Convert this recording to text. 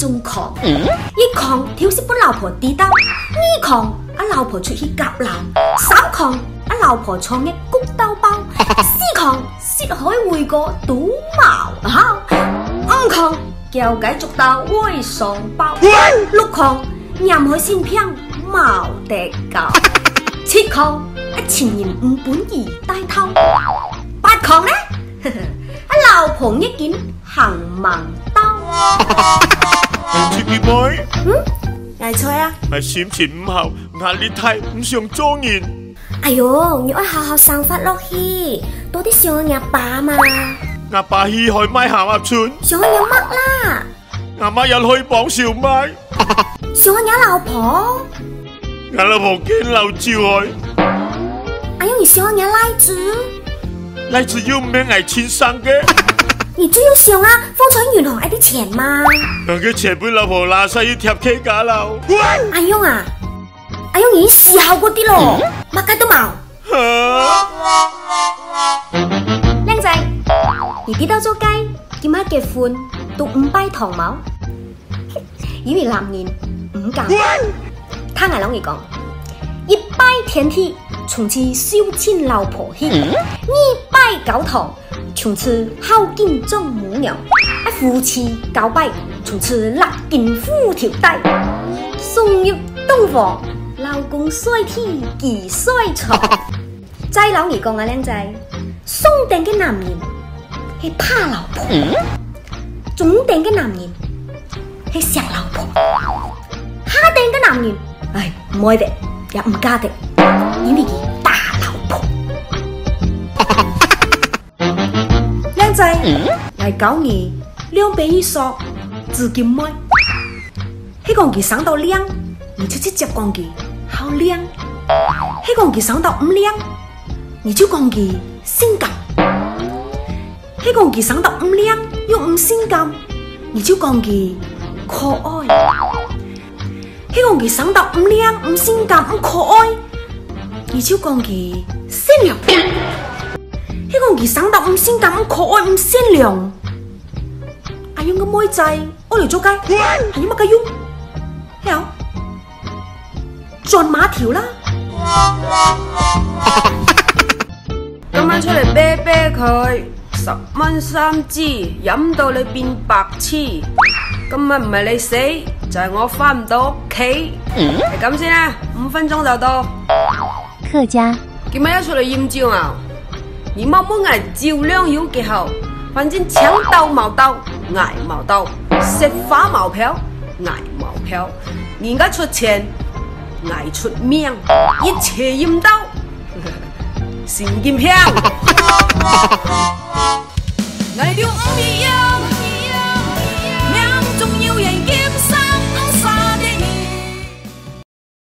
种狂，一狂挑唆本老婆跌倒，二狂老婆出去夾鬧，三狂老婆創嘅谷兜包，四狂涉海會過賭矛五狂叫雞捉到會上包，六狂任海鮮片冇得搞，七狂前言五本兒帶頭，八狂呢？老婆一件行盲刀。Chicky boy， 係菜啊！係閃前午後，壓力太唔想做人。哎喲，你愛好好生活落去，多啲想阿爸嘛。阿爸去海買鹹鴨串，想阿乜啦？阿媽又去綁小麥，想阿老婆。我老婆見老照去。哎喲，你想阿奶子？奶子又唔係我親生嘅。你最要想啊，風彩銀行啲錢嘛。我嘅錢俾老婆拿晒去貼 K 架樓。阿勇啊，阿勇已經時候嗰啲咯，乜雞都冇。靚仔，你跌到咗街，點解結婚到5拜堂冇？以為男人5教，他挨老兒講，1拜天地，從此修親老婆去；2拜教堂。從此孝敬丈母娘，夫妻9拜，從此立見夫條帶。送入洞房，老公帥天幾帥床。齋老兒講啊，靚仔，送定嘅男人係怕老婆，中定嘅男人係錫老婆，下定嘅男人，唉唔愛的也唔嫁的，因為佢打老婆。靚仔，嚟教你兩邊一索，自己買。希講佢生到靚，你就直接講佢好靚；希講佢生到唔靚，你就講佢性感；希講佢生到唔靚又唔性感，你就講佢可愛；希講佢生到唔靚唔性感唔可愛，你就講佢善良。希講佢生得唔性感、唔可愛、唔善良，阿勇個妹仔，我嚟做雞，係乜嘅用？有轉馬條啦！今晚出嚟啤啤佢，10蚊3支，飲到你變白痴。今日唔係你死，就係我返唔到屋企。係咁先啦，5分鐘就到。客家，今晚一出嚟驗照啊！你冇冇挨照亮要嘅後，反正搶到冇到，挨冇到，食花冇票，挨冇票，人家出錢，挨出命，一切驗到，神經病。